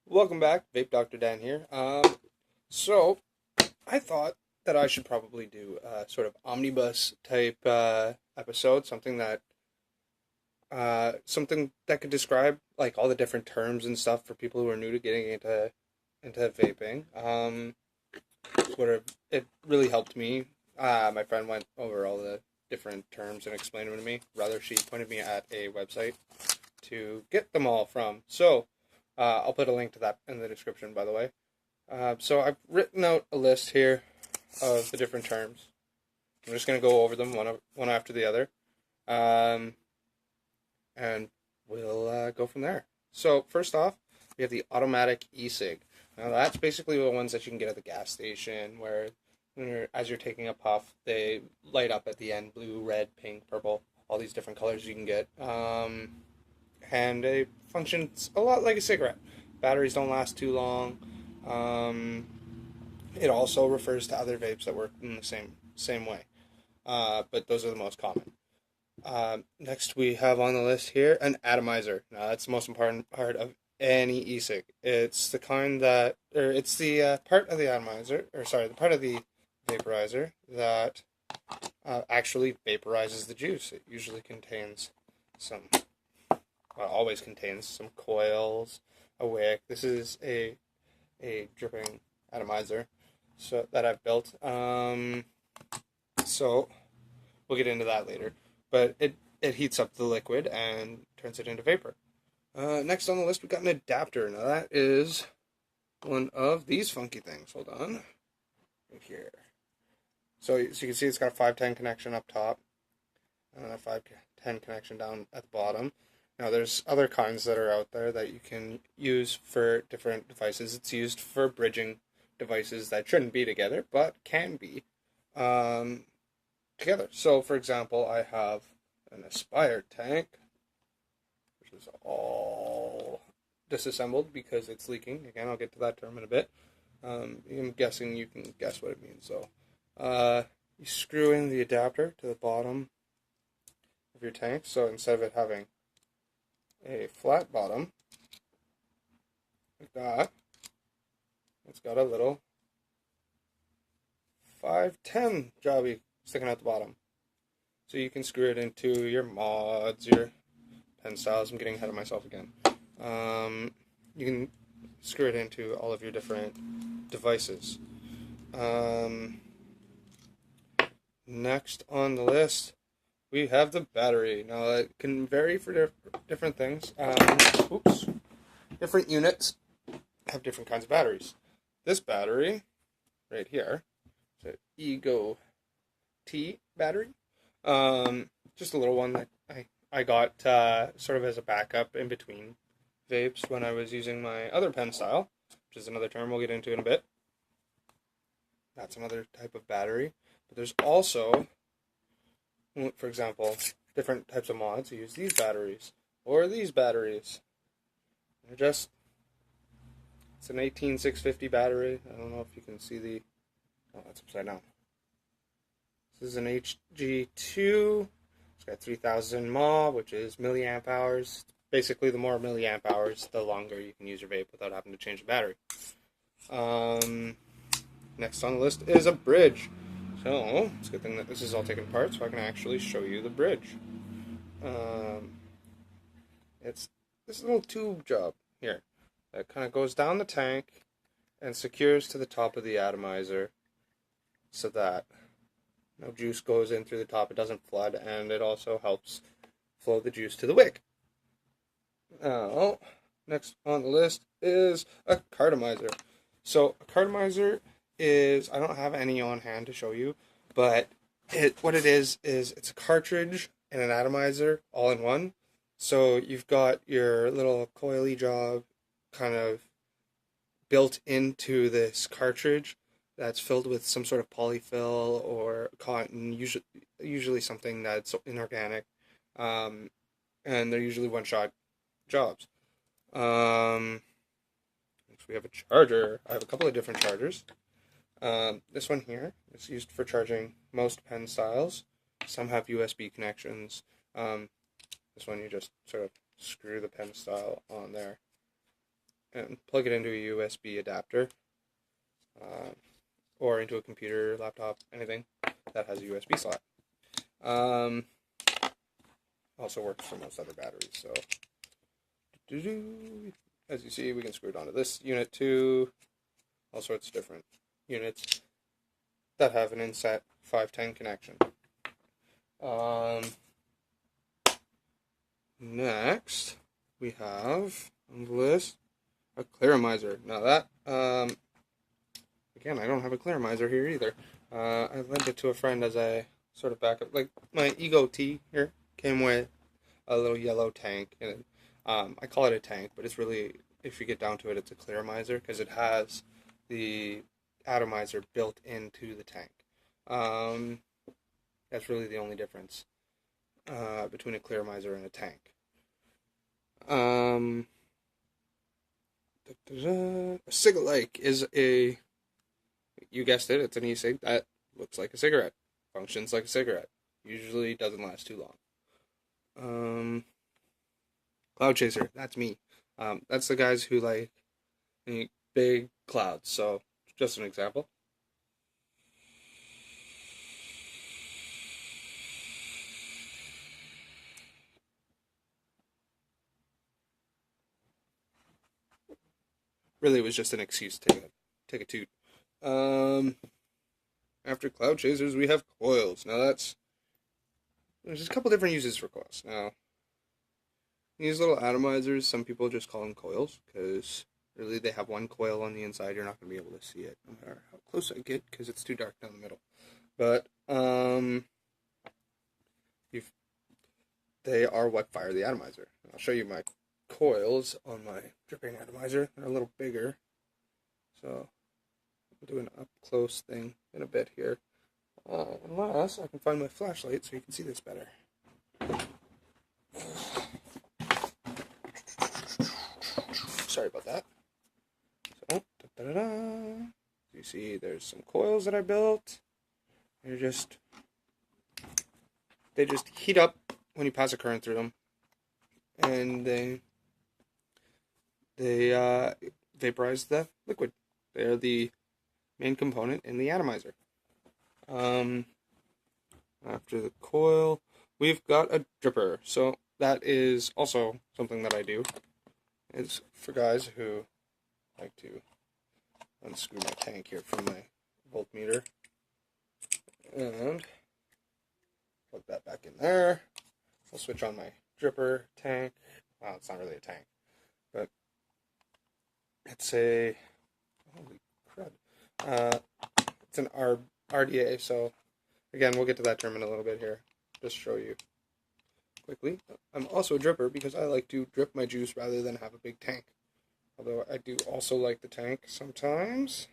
Welcome back, Vape Dr Dan here. So I thought that I should probably do a sort of omnibus type episode, something that could describe like all the different terms and stuff for people who are new to getting into vaping. Sort of, it really helped me. My friend went over all the different terms and explained them to me. Rather, she pointed me at a website to get them all from. So I'll put a link to that in the description, by the way. So I've written out a list here of the different terms. I'm just going to go over them one after the other, and we'll go from there. So first off, we have the automatic e-cig. Now that's basically the ones that you can get at the gas station, where as you're taking a puff, they light up at the end: blue, red, pink, purple, all these different colors you can get. And it functions a lot like a cigarette. Batteries don't last too long. It also refers to other vapes that work in the same way, but those are the most common. Next we have on the list here an atomizer. Now that's the most important part of any e-cig. It's the kind that, or it's the part of the atomizer, or sorry, the part of the vaporizer that actually vaporizes the juice. It usually contains always contains some coils, a wick. This is a dripping atomizer that I've built. So we'll get into that later. But it heats up the liquid and turns it into vapor. Next on the list, we've got an adapter. Now that is one of these funky things. Hold on. Right here. So you can see it's got a 510 connection up top and a 510 connection down at the bottom. Now, there's other kinds that are out there that you can use for different devices. It's used for bridging devices that shouldn't be together, but can be together. So, for example, I have an Aspire tank, which is all disassembled because it's leaking. Again, I'll get to that term in a bit. I'm guessing you can guess what it means. So, you screw in the adapter to the bottom of your tank. So, instead of it having a flat bottom like that, it's got a little 510 jobby sticking out the bottom, so you can screw it into your mods, your pen styles. I'm getting ahead of myself again. You can screw it into all of your different devices. Next on the list, we have the battery. Now, it can vary for different things. Different units have different kinds of batteries. This battery, right here, is an Ego T battery. Just a little one that I got sort of as a backup in between vapes when I was using my other pen style, which is another term we'll get into in a bit. That's another type of battery. But there's also, for example, different types of mods use these batteries or these batteries. It's an 18650 battery. I don't know if you can see that's upside down. This is an HG2. It's got 3000 mAh, which is milliamp hours. Basically, the more milliamp hours, the longer you can use your vape without having to change the battery. Next on the list is a bridge. So, it's a good thing that this is all taken apart so I can actually show you the bridge. It's this little tube job here that kind of goes down the tank and secures to the top of the atomizer so that no juice goes in through the top, it doesn't flood, and it also helps flow the juice to the wick. Now, next on the list is a cartomizer. So, a cartomizer is, I don't have any on hand to show you, but what it is it's a cartridge and an atomizer all in one. So you've got your little coily job kind of built into this cartridge that's filled with some sort of polyfill or cotton, usually something that's inorganic, and they're usually one-shot jobs. Next we have a charger. I have a couple of different chargers. This one here is used for charging most pen styles. Some have USB connections. This one you just sort of screw the pen style on there. and plug it into a USB adapter, or into a computer, laptop, anything that has a USB slot. Also works for most other batteries. So, as you see, we can screw it onto this unit too. All sorts of different units that have an inset 510 connection. Next, we have on the list a clearomizer. Now that, again, I don't have a clearomizer here either. I lent it to a friend as a sort of backup. Like, my Ego T here came with a little yellow tank, and I call it a tank, but it's really, if you get down to it, it's a clearomizer, because it has the atomizer built into the tank. That's really the only difference between a clearomizer and a tank. A cig-alike is a, you guessed it, it's an e-cig that looks like a cigarette, functions like a cigarette, usually doesn't last too long. Cloud chaser, that's me. That's the guys who like big clouds. So just an example. Really, it was just an excuse to take a toot. After cloud chasers, we have coils. Now there's a couple different uses for coils. Now, these little atomizers, some people just call them coils, because really they have one coil on the inside. You're not going to be able to see it, no matter how close I get, because it's too dark down the middle. But, they are what fire the atomizer. I'll show you my coils on my dripping atomizer. They're a little bigger. So, I'll do an up-close thing in a bit here. Unless I can find my flashlight so you can see this better. Sorry about that. So, you see there's some coils that I built. They just heat up when you pass a current through them, and they vaporize the liquid. They're the main component in the atomizer. After the coil, we've got a dripper. So that is also something that I do. It's for guys who like to unscrew my tank here from my voltmeter and plug that back in there. I'll switch on my dripper tank. Well, it's not really a tank, but it's a, holy crud. It's an RDA, so again, we'll get to that term in a little bit here. Just show you quickly. I'm also a dripper because I like to drip my juice rather than have a big tank. Although I do also like the tank sometimes.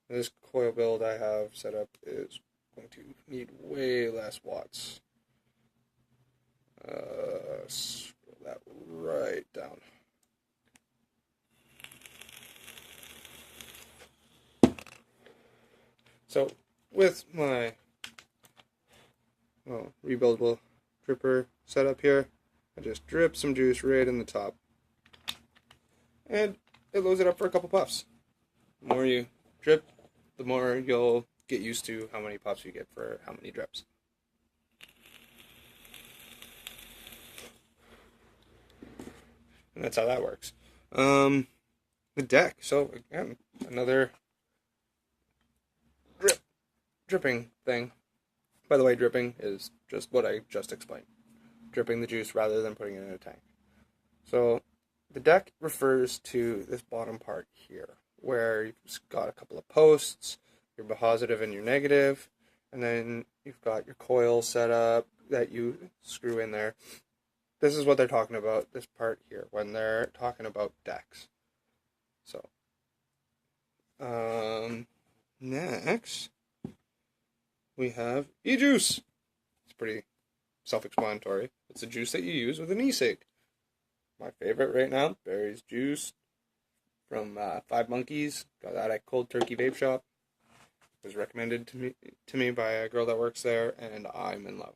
This coil build I have set up is going to need way less watts. Scroll that right down. So with my rebuildable dripper setup here, I just drip some juice right in the top, and it loads it up for a couple puffs. The more you drip, the more you'll get used to how many puffs you get for how many drips. And that's how that works. The deck. So again, another dripping thing. By the way, dripping is just what I just explained. Dripping the juice rather than putting it in a tank. So the deck refers to this bottom part here, where you've got a couple of posts, your positive and your negative, and then you've got your coil set up that you screw in there. This is what they're talking about, this part here, when they're talking about decks. So, next, we have e-juice. It's pretty self-explanatory. It's a juice that you use with an e-cig. My favorite right now, berries juice from 5 Monkeys. Got that at Cold Turkey Vape Shop. It was recommended to me by a girl that works there, and I'm in love.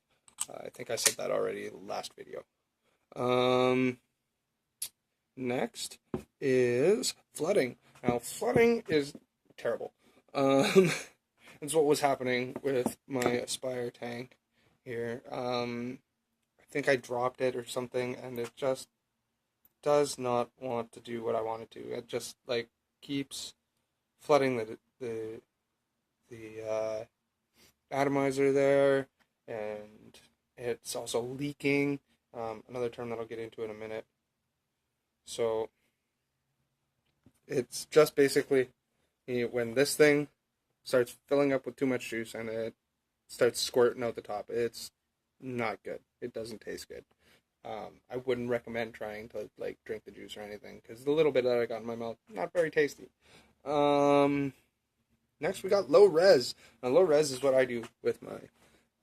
I think I said that already last video. Next is flooding. Now, flooding is terrible. It's what was happening with my Aspire tank here. I think I dropped it or something, and it just does not want to do what I want it to. It just like keeps flooding the atomizer there, and it's also leaking. Another term that I'll get into in a minute. So it's just basically when this thing starts filling up with too much juice and it starts squirting out the top, it's not good. It doesn't taste good. I wouldn't recommend trying to like drink the juice or anything because the little bit that I got in my mouth, not very tasty. Next we got low res. Now low res is what I do with my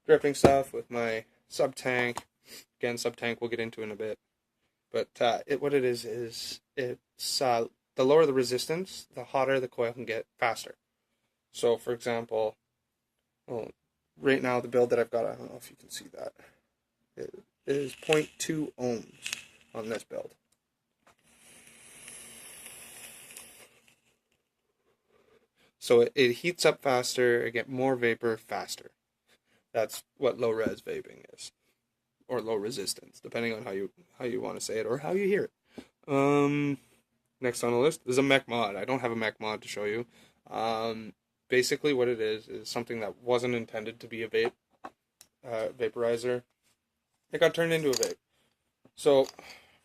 dripping stuff, with my sub tank. Again, sub tank we'll get into in a bit. But what it is it's the lower the resistance, the hotter the coil can get faster. So for example, right now the build that I've got, I don't know if you can see that, it is 0.2 ohms on this build. So it heats up faster, it gets more vapor faster. That's what low res vaping is, or low resistance, depending on how you want to say it or how you hear it. Next on the list is a mech mod. I don't have a mech mod to show you. Basically, what it is something that wasn't intended to be a vape vaporizer. It got turned into a vape. So,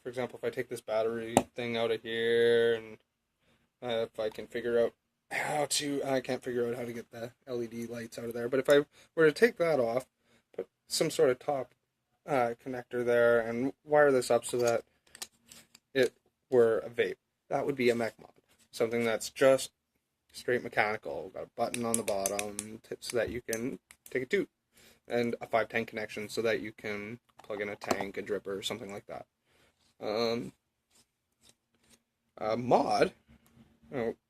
for example, if I take this battery thing out of here, and if I can figure out I can't figure out how to get the LED lights out of there, but if I were to take that off, put some sort of top connector there, and wire this up so that it were a vape, that would be a mech mod. Something that's just straight mechanical. Got a button on the bottom so that you can take a toot, and a 510 connection so that you can plug in a tank, a dripper, or something like that. A mod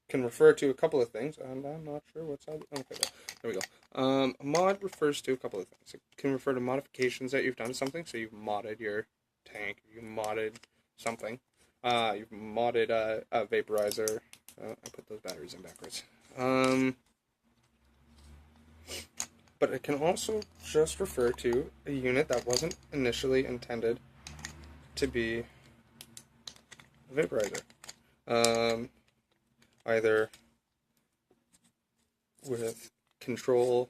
can refer to a couple of things, and I'm not sure what's on. Okay, there we go. A mod refers to a couple of things. It can refer to modifications that you've done to something. So you've modded your tank, you modded something, you've modded a vaporizer. I put those batteries in backwards. But it can also just refer to a unit that wasn't initially intended to be a vaporizer. Either with control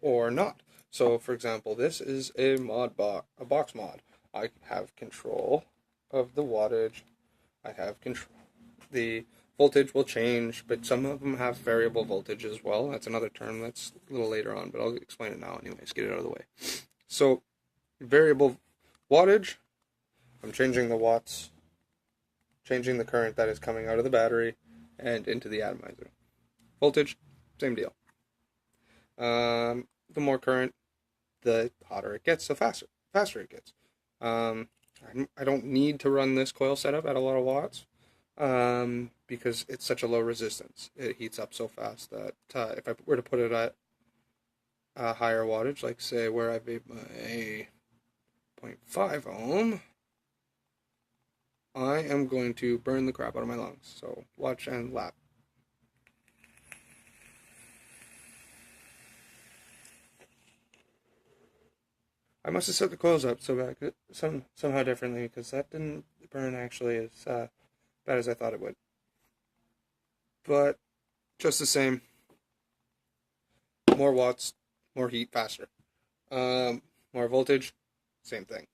or not. So, for example, this is a box mod. I have control of the wattage. I have control. The voltage will change, but some of them have variable voltage as well. That's another term that's a little later on, but I'll explain it now anyways, get it out of the way. So, variable wattage, I'm changing the watts, changing the current that is coming out of the battery and into the atomizer. Voltage, same deal. The more current, the hotter it gets, the faster it gets. I don't need to run this coil setup at a lot of watts because it's such a low resistance. It heats up so fast that if I were to put it at a higher wattage, like say where I vape my 0.5 ohm, I am going to burn the crap out of my lungs. So watch and lap. I must have set the coils up somehow differently because that didn't burn actually as bad as I thought it would. But just the same, more watts, more heat, faster. More voltage, same thing.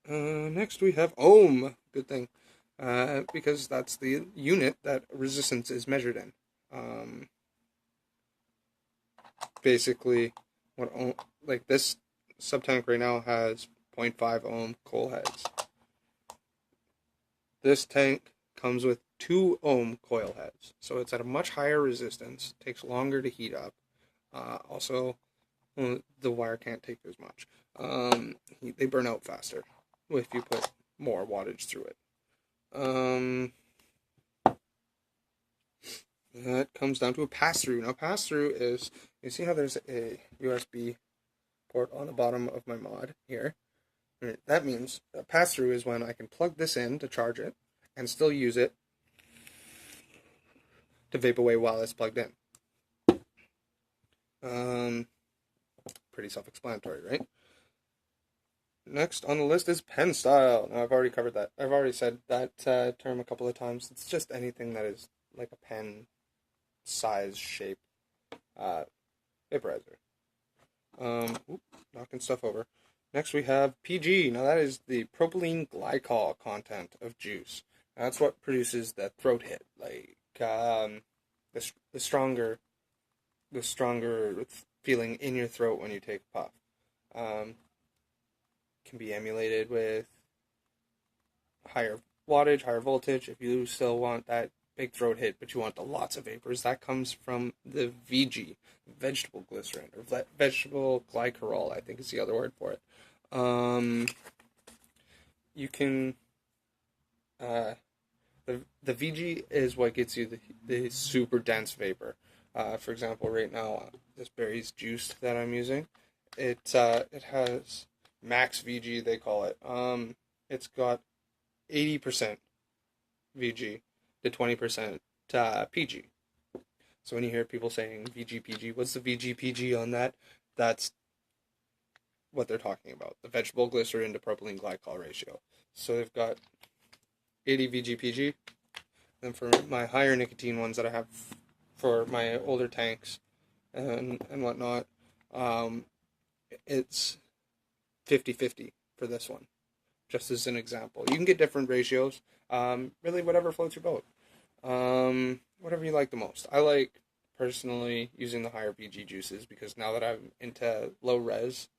Next we have ohm. Good thing, because that's the unit that resistance is measured in. Basically, like this sub-tank right now has 0.5 ohm coil heads. This tank comes with 2 ohm coil heads, so it's at a much higher resistance, takes longer to heat up. Also, the wire can't take as much. They burn out faster if you put more wattage through it. That comes down to a pass-through. Now, pass-through is, you see how there's a USB port on the bottom of my mod here? That means a pass-through is when I can plug this in to charge it and still use it to vape away while it's plugged in. Pretty self-explanatory, right? Next on the list is pen style. Now, I've already covered that. I've already said that term a couple of times. It's just anything that is like a pen size shape vaporizer. Knocking stuff over. Next we have PG. Now that is the propylene glycol content of juice. That's what produces the throat hit. Like the stronger feeling in your throat when you take a puff. Can be emulated with higher wattage, higher voltage. If you still want that big throat hit, but you want the lots of vapors, that comes from the VG, vegetable glycerin, or vegetable glycerol, I think is the other word for it. You can, the VG is what gets you the super dense vapor. For example, right now, this berries juice that I'm using, it has max VG, they call it. It's got 80% VG to 20% PG. So when you hear people saying VG, PG, what's the VG, PG on that? That's what they're talking about. The vegetable glycerin to propylene glycol ratio. So they've got 80 VG, PG. Then for my higher nicotine ones that I have for my older tanks and whatnot, it's 50-50 for this one, just as an example. You can get different ratios, really whatever floats your boat, whatever you like the most. I like, personally, using the higher VG juices, because now that I'm into low res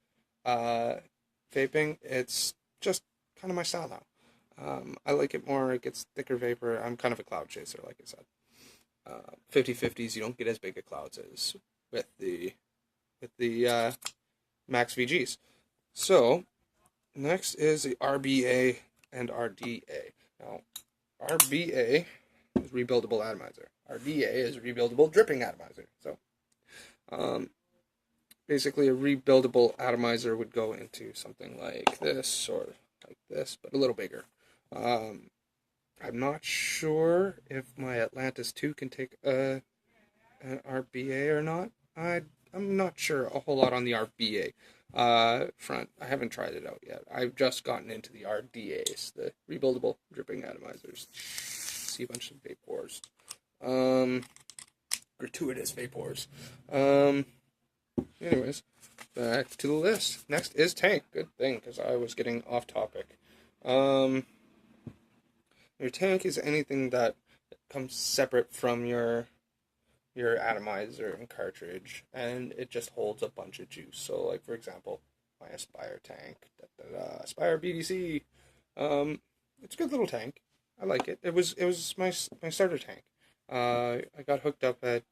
vaping, it's just kind of my style now. I like it more, it gets thicker vapor. I'm kind of a cloud chaser, like I said. 50-50s, you don't get as big a clouds as with the max VGs. So, next is the RBA and RDA. Now, RBA is rebuildable atomizer. RDA is rebuildable dripping atomizer. So, basically a rebuildable atomizer would go into something like this or like this, but a little bigger. I'm not sure if my Atlantis 2 can take an RBA or not. I'm not sure a whole lot on the RBA front. I haven't tried it out yet. I've just gotten into the RDAs, the rebuildable dripping atomizers. See a bunch of vape wars. Gratuitous vape wars. Anyways, back to the list. Next is tank. Good thing, because I was getting off topic. Your tank is anything that comes separate from your atomizer and cartridge, and it just holds a bunch of juice. So, like, for example, my Aspire tank, Aspire BDC. It's a good little tank. I like it. It was my starter tank. I got hooked up at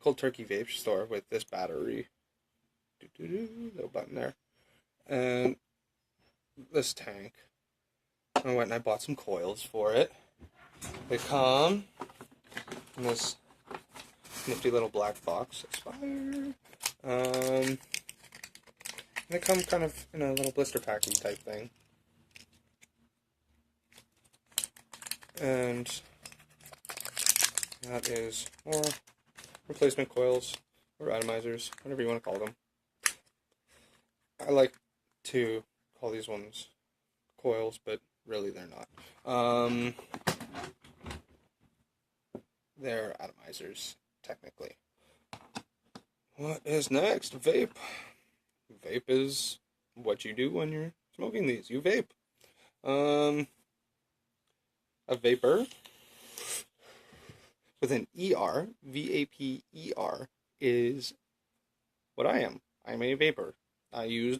Cold Turkey Vape Store with this battery. Little button there, and this tank. I went and I bought some coils for it. They come in this nifty little black box. Aspire. They come kind of in a little blister packy type thing. And that is more replacement coils or atomizers, whatever you want to call them. I like to call these ones coils, but really they're not. They're atomizers, technically. What is next? Vape. Vape is what you do when you're smoking these. You vape. A vapor with an ER, V-A-P-E-R, is what I am. I'm a vapor. I use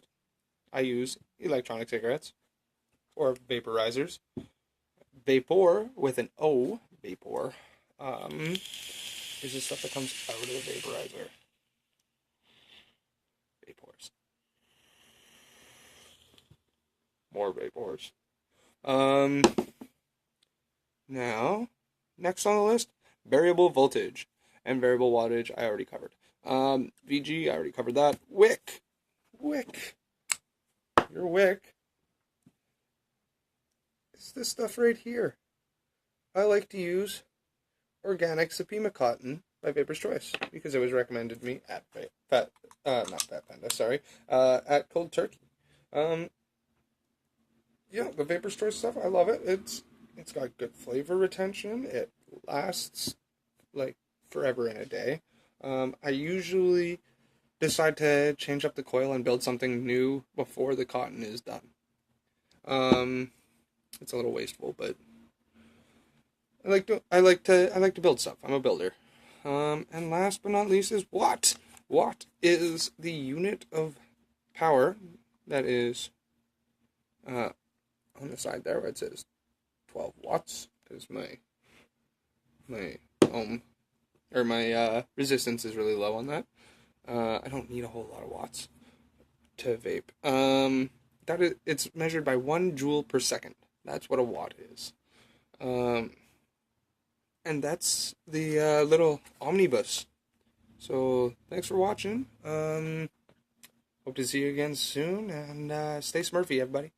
electronic cigarettes or vaporizers. Vapor with an O, vapor, is the stuff that comes out of the vaporizer. Vapors. More vapors. Now, next on the list, variable voltage and variable wattage, I already covered. VG, I already covered that. Wick. your wick is this stuff right here. I like to use organic Supima cotton by Vapor's Choice because it was recommended to me at at Cold Turkey. Yeah, the Vapor's Choice stuff, I love it. It's got good flavor retention. It lasts like forever in a day. I usually decide to change up the coil and build something new before the cotton is done. It's a little wasteful, but I like to build stuff. I'm a builder. And last but not least is watt. Watt is the unit of power that is on the side there where it says 12 watts, because my ohm or my resistance is really low on that. I don't need a whole lot of watts to vape. It's measured by 1 joule per second. That's what a watt is. And that's the little omnibus. So thanks for watching. Hope to see you again soon, and stay Smurfy, everybody.